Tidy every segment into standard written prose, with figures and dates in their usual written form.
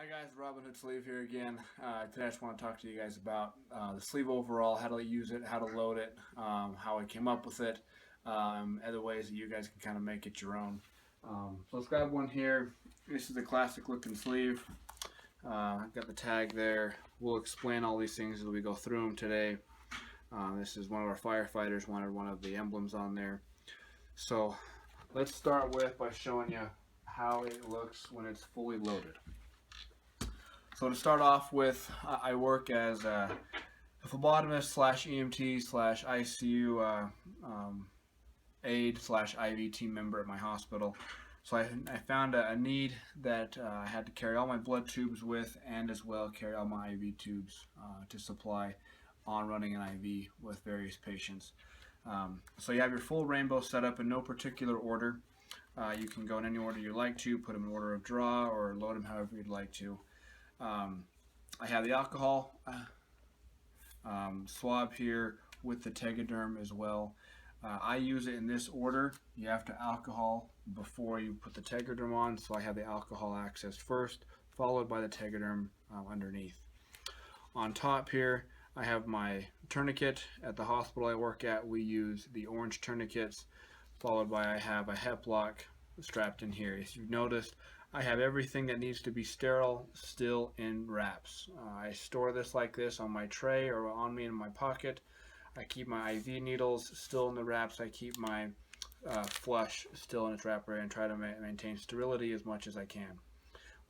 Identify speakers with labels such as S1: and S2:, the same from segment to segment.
S1: Hi guys, RobinHoodSleeve here again. Today I just want to talk to you guys about the sleeve overall, how to use it, how to load it, how I came up with it, other ways that you guys can kind of make it your own. So let's grab one here. This is a classic looking sleeve. I've got the tag there. We'll explain all these things as we go through them today. This is one of our firefighters wanted one of the emblems on there. So let's start with by showing you how it looks when it's fully loaded. So to start off with, I work as a phlebotomist slash EMT slash ICU aide slash IV team member at my hospital. So I found a need that I had to carry all my blood tubes with, and as well carry all my IV tubes to supply on running an IV with various patients. So you have your full rainbow set up in no particular order. You can go in any order you like to, put them in order of draw, or load them however you'd like to. I have the alcohol swab here with the tegaderm as well. I use it in this order. You have to alcohol before you put the tegaderm on, so I have the alcohol access first, followed by the tegaderm underneath. On top here, I have my tourniquet. At the hospital I work at, we use the orange tourniquets, followed by I have a hep lock strapped in here. As you've noticed, I have everything that needs to be sterile still in wraps. I store this like this on my tray or on me in my pocket. I keep my IV needles still in the wraps. I keep my flush still in its wrapper and try to maintain sterility as much as I can.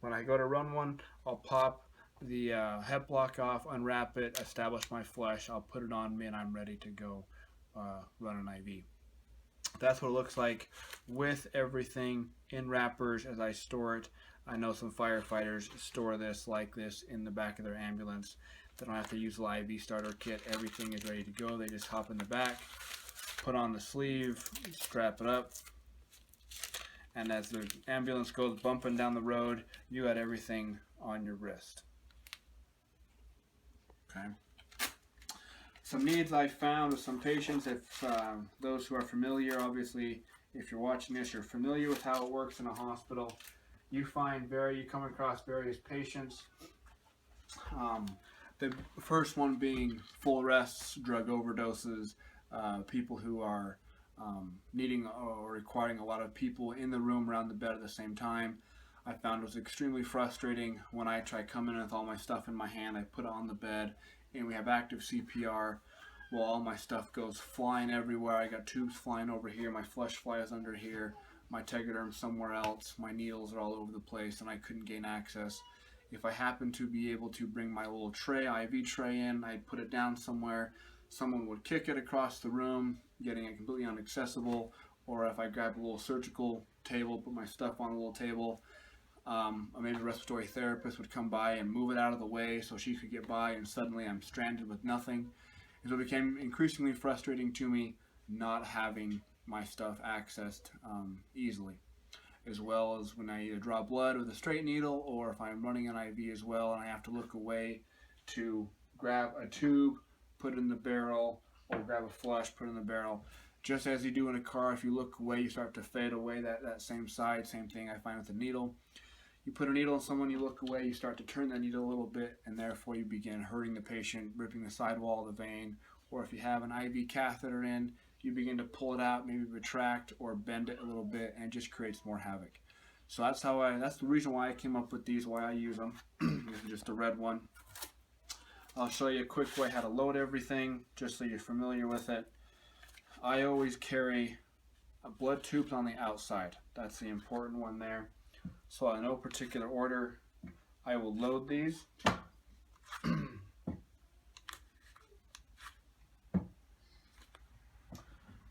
S1: When I go to run one, I'll pop the hep lock off, unwrap it, establish my flush, I'll put it on me, and I'm ready to go run an IV. That's what it looks like with everything in wrappers as I store it. I know some firefighters store this like this in the back of their ambulance. They don't have to use the IV starter kit. Everything is ready to go. They just hop in the back, put on the sleeve, strap it up, and as the ambulance goes bumping down the road, you got everything on your wrist. Okay. Some needs I found with some patients, if those who are familiar, obviously if you're watching this, you're familiar with how it works in a hospital. You come across various patients. The first one being full arrests, drug overdoses, people who are needing or requiring a lot of people in the room around the bed at the same time. I found it was extremely frustrating when I try coming in with all my stuff in my hand. I put it on the bed and we have active CPR. Well, all my stuff goes flying everywhere. I got tubes flying over here. My flush flies under here. My tegaderm somewhere else. My needles are all over the place and I couldn't gain access. If I happened to be able to bring my little tray, IV tray in, I'd put it down somewhere. Someone would kick it across the room, getting it completely inaccessible. Or if I grabbed a little surgical table, put my stuff on a little table, maybe a respiratory therapist would come by and move it out of the way so she could get by, and suddenly I'm stranded with nothing. And so it became increasingly frustrating to me not having my stuff accessed easily, as well as when I either draw blood with a straight needle or if I'm running an IV as well and I have to look away to grab a tube, put it in the barrel, or grab a flush, put it in the barrel. Just as you do in a car, if you look away, you start to fade away that same side. Same thing I find with the needle. You put a needle in someone, you look away, you start to turn that needle a little bit, and therefore you begin hurting the patient, ripping the sidewall of the vein. Or if you have an IV catheter in, you begin to pull it out, maybe retract or bend it a little bit, and it just creates more havoc. So that's the reason why I came up with these, why I use them. This is just a red one. I'll show you a quick way how to load everything, just so you're familiar with it. I always carry blood tubes on the outside. That's the important one there. So in no particular order, I will load these.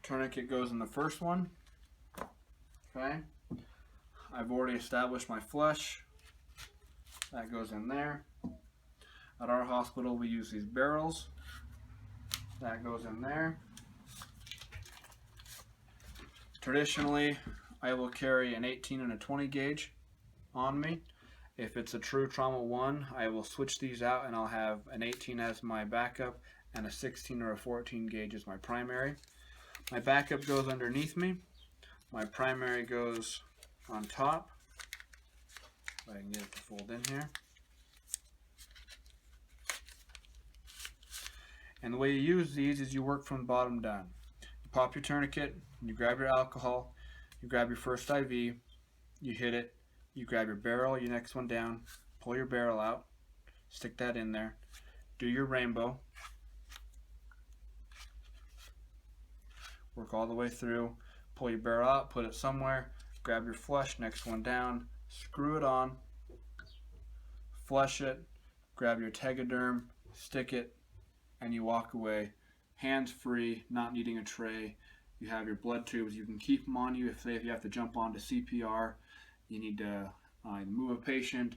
S1: Tourniquet goes in the first one. Okay. I've already established my flush. That goes in there. At our hospital, we use these barrels. That goes in there. Traditionally, I will carry an 18 and a 20 gauge on me. If it's a true trauma 1, I will switch these out and I'll have an 18 as my backup and a 16 or a 14 gauge as my primary. My backup goes underneath me. My primary goes on top. If I can get it to fold in here. And the way you use these is you work from the bottom down. You pop your tourniquet, you grab your alcohol, you grab your first IV, you hit it, you grab your barrel, your next one down, pull your barrel out, stick that in there, do your rainbow, work all the way through, pull your barrel out, put it somewhere, grab your flush, next one down, screw it on, flush it, grab your tegaderm, stick it, and you walk away hands free, not needing a tray. You have your blood tubes. You can keep them on you if you have to jump onto CPR. You need to move a patient,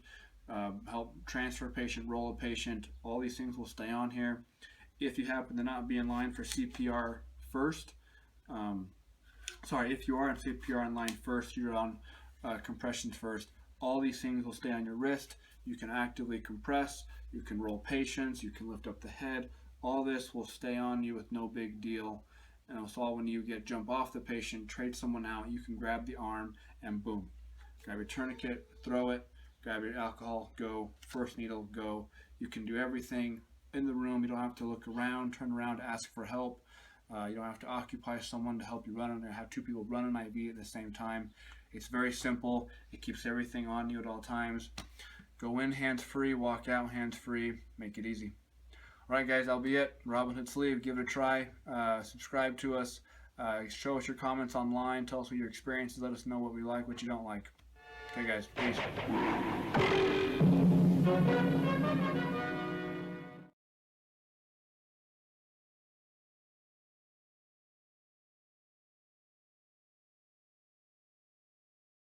S1: help transfer a patient, roll a patient. All these things will stay on here. If you happen to not be in line for CPR first, if you are in CPR in line first, you're on compressions first. All these things will stay on your wrist. You can actively compress. You can roll patients. You can lift up the head. All this will stay on you with no big deal. And so when you jump off the patient, trade someone out, you can grab the arm and boom. Grab your tourniquet, throw it, grab your alcohol, go. First needle, go. You can do everything in the room. You don't have to look around, turn around, ask for help. You don't have to occupy someone to help you run or have two people run an IV at the same time. It's very simple. It keeps everything on you at all times. Go in hands-free, walk out hands-free. Make it easy. Alright guys, that'll be it. RobinHoodSleeve, give it a try. Subscribe to us. Show us your comments online. Tell us what your experiences. Let us know what we like, what you don't like. Okay guys, peace.